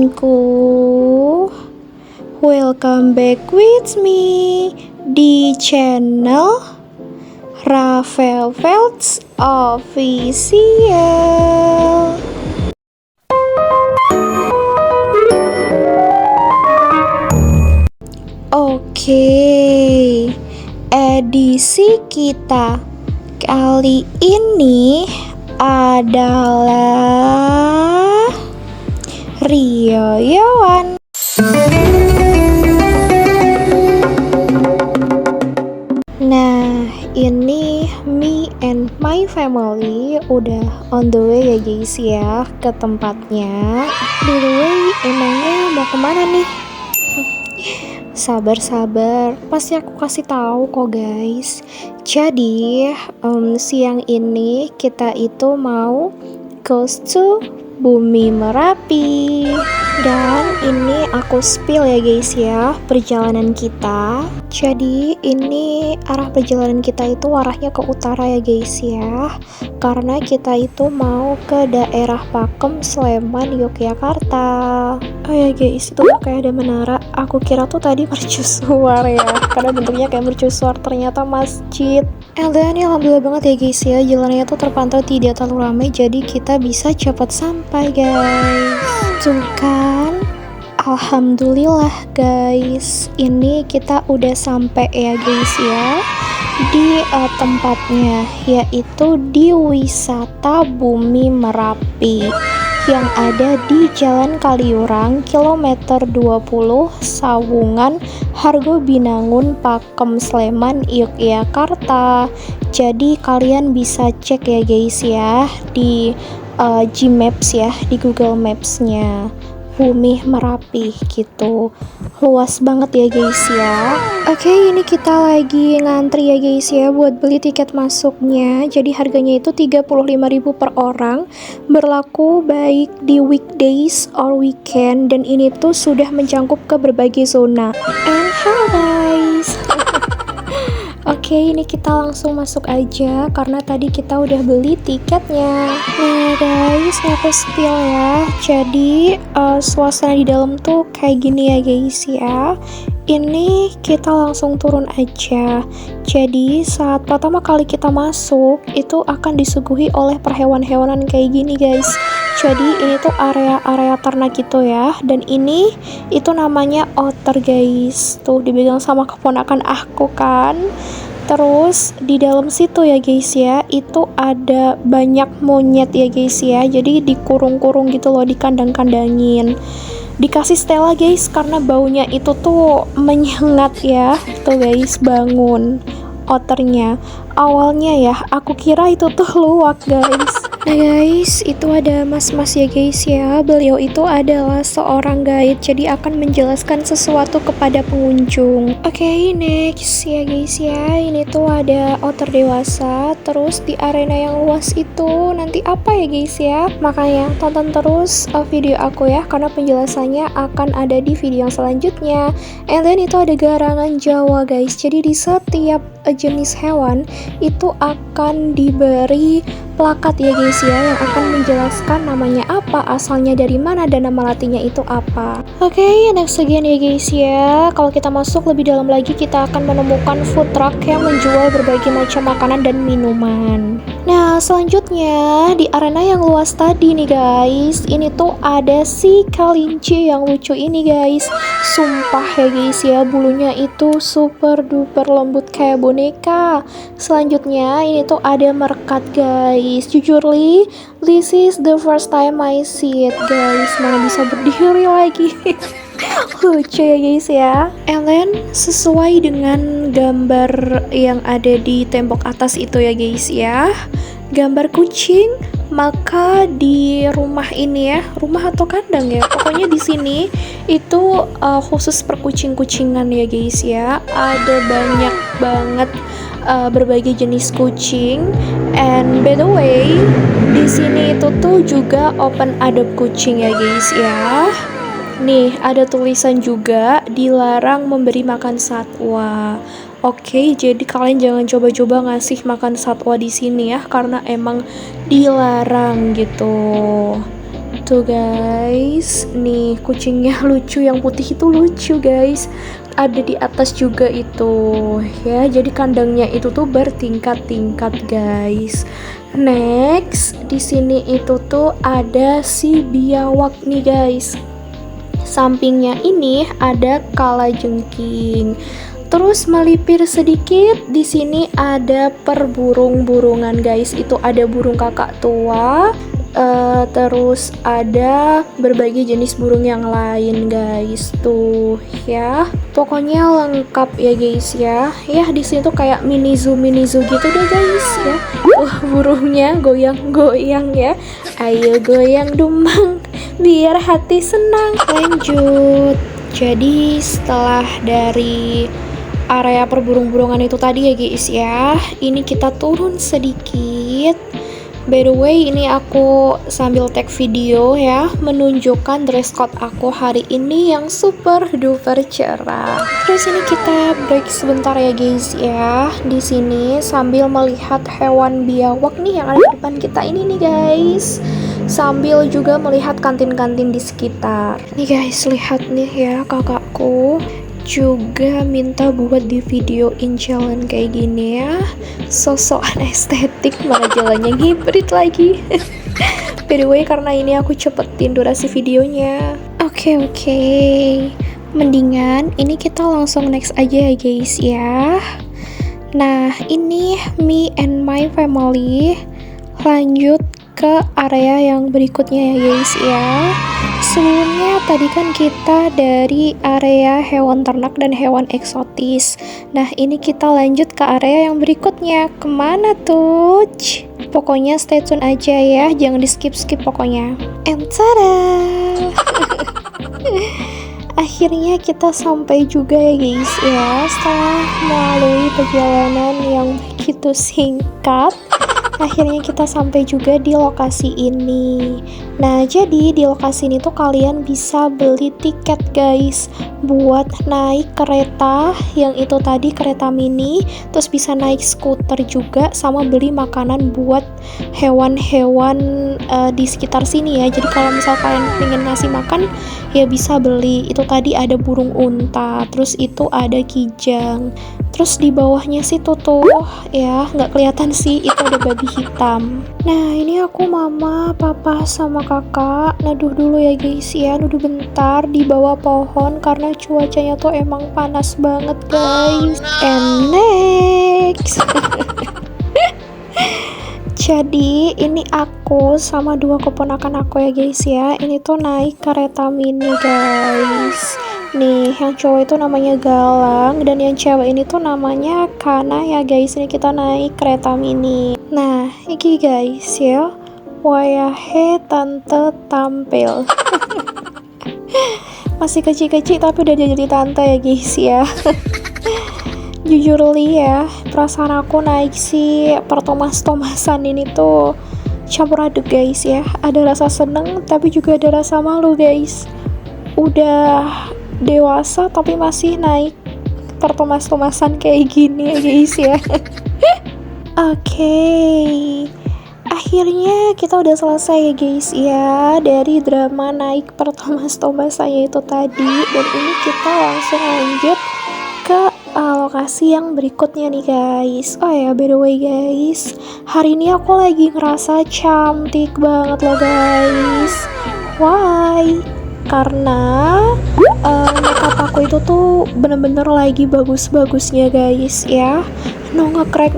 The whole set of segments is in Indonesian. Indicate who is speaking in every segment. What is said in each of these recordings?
Speaker 1: teman-temanku. Welcome back with me di channel Rafael Felts Official. Oke, edisi kita kali ini adalah Rioyoan. Nah, ini me and my family udah on the way ya guys ya ke tempatnya. By the way, emangnya mau kemana nih? Sabar, pasti aku kasih tahu kok guys. Jadi siang ini kita itu mau goes to Bumi Merapi. Dan ini aku spill ya guys ya perjalanan kita. Jadi ini arah perjalanan kita itu arahnya ke utara ya guys ya. Karena kita itu mau ke daerah Pakem, Sleman, Yogyakarta. Oh ya guys, itu kayak ada menara. Aku kira tuh tadi mercusuar ya, karena bentuknya kayak mercusuar, ternyata masjid. And then alhamdulillah banget ya guys ya, jalannya tuh terpantau tidak terlalu ramai, jadi kita bisa cepat sampai guys. Tuh kan, alhamdulillah guys, ini kita udah sampai ya guys ya di tempatnya, yaitu di wisata Bumi Merapi yang ada di Jalan Kaliurang, kilometer 20, Sawungan, Hargo Binangun, Pakem, Sleman, Yogyakarta. Jadi kalian bisa cek ya guys ya di Gmaps ya, di Google Maps-nya. Bumi Merapi gitu, luas banget ya guys ya. Oke, ini kita lagi ngantri ya guys ya buat beli tiket masuknya. Jadi harganya itu 35.000 per orang, berlaku baik di weekdays or weekend, dan ini tuh sudah mencakup ke berbagai zona. And hello guys. Oke, ini kita langsung masuk aja karena tadi kita udah beli tiketnya. Nah guys, ini aku spill ya. Jadi suasana di dalam tuh kayak gini ya guys ya. Ini kita langsung turun aja. Jadi saat pertama kali kita masuk itu akan disuguhi oleh perhewan-hewanan kayak gini guys. Jadi ini tuh area-area ternak gitu ya. Dan ini itu namanya otter guys. Tuh dipegang sama keponakan aku kan. Terus di dalam situ ya guys ya, itu ada banyak monyet ya guys ya. Jadi dikurung-kurung gitu loh, dikandang-kandangin. Dikasih stella guys karena baunya itu tuh menyengat ya. Tuh guys, bangun otternya. Awalnya ya aku kira itu tuh luwak guys. Nah guys, itu ada mas-mas ya guys ya. Beliau itu adalah seorang guide, jadi akan menjelaskan sesuatu kepada pengunjung. Oke, next ya guys ya. Ini tuh ada otter dewasa. Terus di arena yang luas itu nanti apa ya guys ya. Makanya tonton terus video aku ya, karena penjelasannya akan ada di video yang selanjutnya. And then itu ada garangan Jawa guys. Jadi di setiap jenis hewan itu akan diberi plakat ya guys ya, yang akan menjelaskan namanya apa, asalnya dari mana, dan nama latinnya itu apa. Oke, next again ya guys ya. Kalau kita masuk lebih dalam lagi, kita akan menemukan food truck yang menjual berbagai macam makanan dan minuman. Nah, selanjutnya di arena yang luas tadi nih guys, ini tuh ada si kelinci yang lucu ini guys. Sumpah ya guys ya, bulunya itu super duper lembut kayak boneka. Selanjutnya ini tuh ada merekat guys. Jujur li, this is the first time I see it guys. Mana bisa berdiri lagi. Lucu ya guys ya. And then sesuai dengan gambar yang ada di tembok atas itu ya guys ya, gambar kucing, maka di rumah ini ya, rumah atau kandang ya, pokoknya di sini itu khusus per kucing-kucingan ya guys ya. Ada banyak banget berbagai jenis kucing. And by the way, di sini itu tuh juga open adopt kucing ya guys ya. Nih, ada tulisan juga dilarang memberi makan satwa. Oke, jadi kalian jangan coba-coba ngasih makan satwa di sini ya, karena emang dilarang gitu. Tuh guys, nih kucingnya lucu, yang putih itu lucu guys. Ada di atas juga itu ya. Jadi kandangnya itu tuh bertingkat-tingkat guys. Next, di sini itu tuh ada si biawak nih guys. Sampingnya ini ada kalajengking. Terus melipir sedikit, di sini ada perburung-burungan guys. Itu ada burung kakak tua, terus ada berbagai jenis burung yang lain guys. Tuh ya, pokoknya lengkap ya guys ya. Ya di sini tuh kayak mini zoo gitu deh guys ya. Burungnya goyang-goyang ya. Ayo goyang dumang, biar hati senang. Lanjut. Jadi setelah dari area perburung-burungan itu tadi ya guys ya, ini kita turun sedikit. By the way, ini aku sambil tag video ya, menunjukkan dress code aku hari ini yang super duper cerah. Terus ini kita break sebentar ya guys ya. Di sini sambil melihat hewan biawak nih yang ada di depan kita ini nih guys. Sambil juga melihat kantin-kantin di sekitar. Nih guys, lihat nih ya, kakakku juga minta buat di videoin jalan kayak gini ya. Sosokan estetik, malah jalannya hibrid lagi. By the way, karena ini aku cepetin durasi videonya. Oke. Mendingan ini kita langsung next aja ya guys ya. Nah, ini me and my family lanjut ke area yang berikutnya ya guys ya. Sebelumnya tadi kan kita dari area hewan ternak dan hewan eksotis. Nah ini kita lanjut ke area yang berikutnya. Kemana tuh? Pokoknya stay tune aja ya, jangan di skip pokoknya. And tada! Akhirnya kita sampai juga ya guys ya, setelah melalui perjalanan yang begitu singkat. Akhirnya kita sampai juga di lokasi ini. Nah, jadi di lokasi ini tuh kalian bisa beli tiket guys buat naik kereta yang itu tadi, kereta mini. Terus bisa naik skuter juga, sama beli makanan buat hewan-hewan di sekitar sini ya. Jadi kalau misal kalian pengen ngasih makan ya bisa beli. Itu tadi ada burung unta, terus itu ada kijang. Terus di bawahnya sih tuh ya, nggak kelihatan sih, itu ada babi hitam. Nah ini aku, mama, papa, sama kakak neduh dulu ya guys ya, neduh bentar di bawah pohon karena cuacanya tuh emang panas banget guys. And next jadi ini aku sama dua keponakan aku ya guys ya, ini tuh naik kereta mini guys. Nih, yang cowok itu namanya Galang dan yang cewek ini tuh namanya Kana ya guys. Ini kita naik kereta mini. Nah, iki guys ya, wayahe tante tampil. Masih kecil-kecil tapi udah jadi tante ya guys ya. Jujur li ya, perasaan aku naik si pertomas-tomasan ini tuh campur aduk guys ya. Ada rasa seneng tapi juga ada rasa malu guys. Udah dewasa tapi masih naik pertomas-tomasan kayak gini ya guys ya. Oke. Akhirnya kita udah selesai ya guys ya dari drama naik pertomas-tomasannya itu tadi, dan ini kita langsung lanjut ke lokasi yang berikutnya nih guys. Oh ya, by the way guys, hari ini aku lagi ngerasa cantik banget loh guys. Why? Karena makeup aku itu tuh bener-bener lagi bagus-bagusnya guys ya. No ngekrek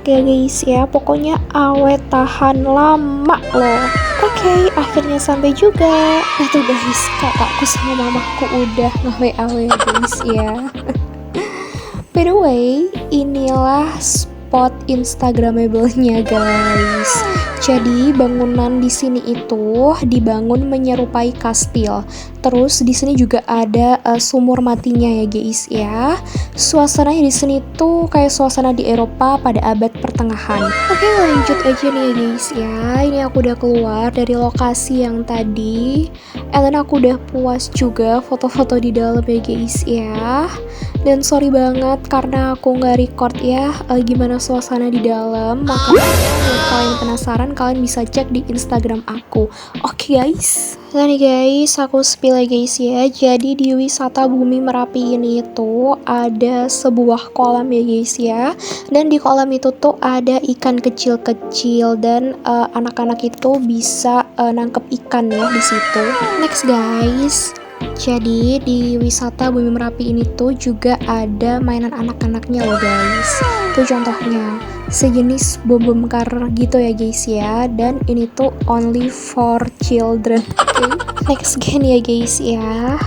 Speaker 1: ya guys ya. Pokoknya awet tahan lama loh. Oke, akhirnya sampai juga. Nah tuh guys, kakakku sama mamaku udah nge-WA guys ya. By the way, inilah spot instagramable-nya guys. Jadi bangunan di sini itu dibangun menyerupai kastil. Terus di sini juga ada sumur matinya ya guys ya. Suasananya di sini tuh kayak suasana di Eropa pada abad pertengahan. Oke, lanjut aja nih ya guys ya. Ini aku udah keluar dari lokasi yang tadi. And then aku udah puas juga foto-foto di dalam ya guys ya. Dan sorry banget karena aku nggak record ya gimana suasana di dalam. Makanya kalian penasaran, kalian bisa cek di Instagram aku. Oke guys. Nah nih guys, aku spill ya guys ya. Jadi di wisata Bumi Merapi ini tuh ada sebuah kolam ya guys ya. Dan di kolam itu tuh ada ikan kecil-kecil dan anak-anak itu bisa nangkep ikan ya di situ. Next guys. Jadi di wisata Bumi Merapi ini tuh juga ada mainan anak-anaknya loh guys. Tuh contohnya sejenis bom kar gitu ya guys ya. Dan ini tuh only for children. Okay. Next game ya guys ya.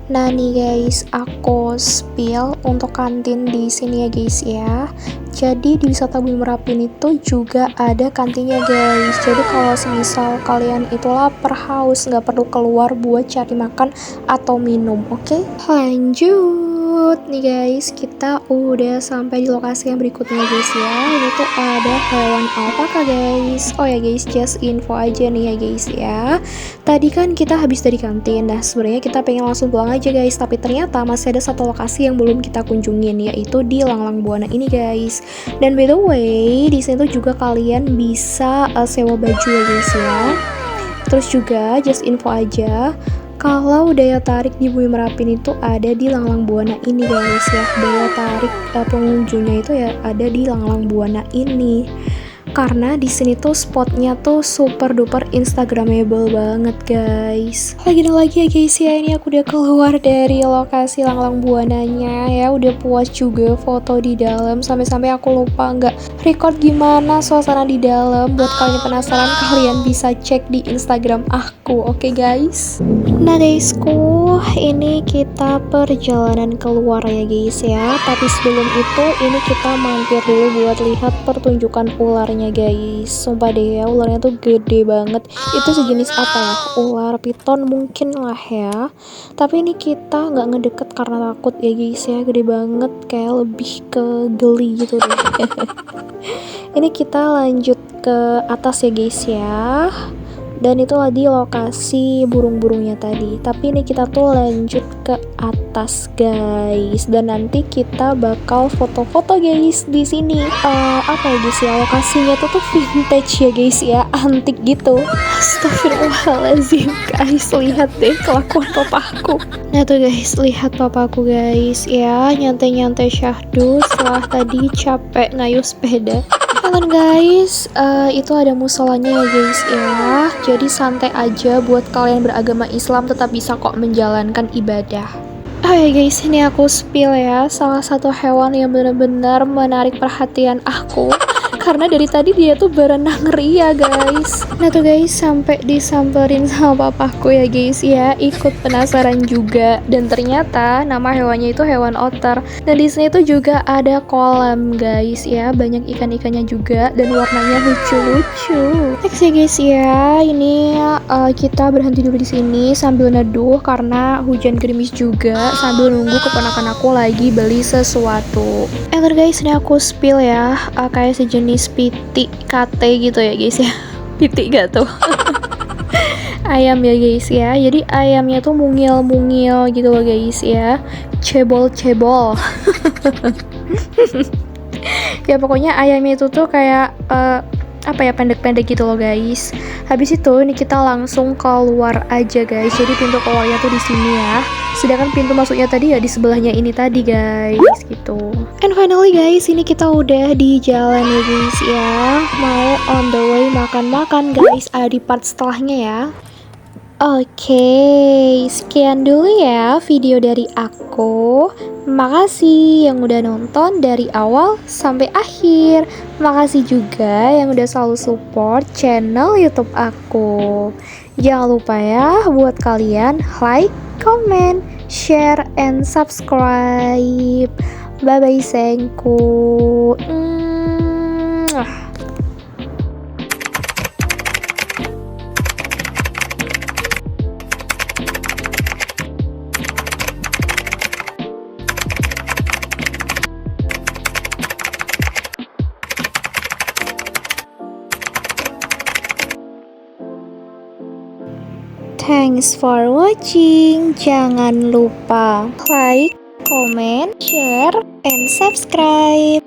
Speaker 1: Nah nih guys, aku spill untuk kantin di sini ya guys ya. Jadi di wisata Bumi Merapi ini tuh juga ada kantinnya guys. Jadi kalau semisal kalian itu lapar, haus, nggak perlu keluar buat cari makan atau minum, oke? Lanjut nih guys, kita udah sampai di lokasi yang berikutnya guys ya. Ini tuh ada hewan alpaka guys. Oh ya guys, just info aja nih ya guys ya. Tadi kan kita habis dari kantin. Nah sebenarnya kita pengen langsung pulang aja guys, tapi ternyata masih ada satu lokasi yang belum kita kunjungin, yaitu di Langlang Buana ini guys. Dan by the way, di sini tuh juga kalian bisa sewa baju ya guys ya. Terus juga just info aja, kalau daya tarik di Bumi Merapi itu ada di Langlang Buana ini guys ya. Daya tarik pengunjungnya itu ya ada di Langlang Buana ini. Karena di sini tuh spotnya tuh super duper instagramable banget guys. Lagi ya guys ya, ini aku udah keluar dari lokasi Langlang Buananya ya. Udah puas juga foto di dalam, sampai-sampai aku lupa nggak record gimana suasana di dalam. Buat kalian penasaran, kalian bisa cek di Instagram aku, oke guys? Nah guysku, ini kita perjalanan keluar ya guys ya. Tapi sebelum itu, ini kita mampir dulu buat lihat pertunjukan ularnya guys. Sumpah deh ya, ularnya tuh gede banget. Itu sejenis apa ya? Ular piton mungkin lah ya. Tapi ini kita nggak ngedeket karena takut ya guys ya. Gede banget, kayak lebih ke geli gitu deh. Ini kita lanjut ke atas ya guys ya. Dan itu di lokasi burung-burungnya tadi. Tapi ini kita tuh lanjut ke atas guys. Dan nanti kita bakal foto-foto guys di sini. Apa ya guys ya? Lokasinya tuh vintage ya guys ya, antik gitu. Astagfirullahaladzim guys, lihat deh kelakuan papaku. Nah tuh guys, lihat papaku guys ya, nyantai-nyantai syahdu setelah tadi capek ngayuh sepeda. Kan guys, itu ada musolanya ya guys ya. Jadi santai aja, buat kalian beragama Islam tetap bisa kok menjalankan ibadah. Oh ya guys, ini aku spill ya, salah satu hewan yang benar-benar menarik perhatian aku. Karena dari tadi dia tuh berenang ria guys. Nah tuh guys, sampai disamperin sama papaku ya guys ya, ikut penasaran juga. Dan ternyata nama hewannya itu hewan otter. Dan di sini tuh juga ada kolam guys ya, banyak ikan-ikannya juga dan warnanya lucu-lucu. Next ya guys ya, ini kita berhenti dulu di sini sambil neduh karena hujan gerimis juga, sambil nunggu keponakan aku lagi beli sesuatu. Guys, ini aku spill ya, kayak sejenis pitik kate gitu ya guys ya. Pitik gak tuh? Ayam ya guys ya. Jadi ayamnya tuh mungil-mungil gitu loh guys ya. Cebol-cebol. Ya pokoknya ayamnya itu tuh kayak apa ya, pendek-pendek gitu loh guys. Habis itu ini kita langsung keluar aja guys. Jadi pintu keluarnya tuh di sini ya. Sedangkan pintu masuknya tadi ya di sebelahnya ini tadi guys gitu. And finally guys, ini kita udah di jalan ya guys ya. Mau on the way makan-makan guys. Di part setelahnya ya. Oke, sekian dulu ya video dari aku. Makasih yang udah nonton dari awal sampai akhir. Makasih juga yang udah selalu support channel YouTube aku. Jangan lupa ya buat kalian like, comment, share, and subscribe. Bye bye sayangku. Thanks for watching. Jangan lupa like, comment, share, and subscribe.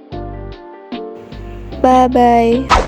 Speaker 1: Bye bye.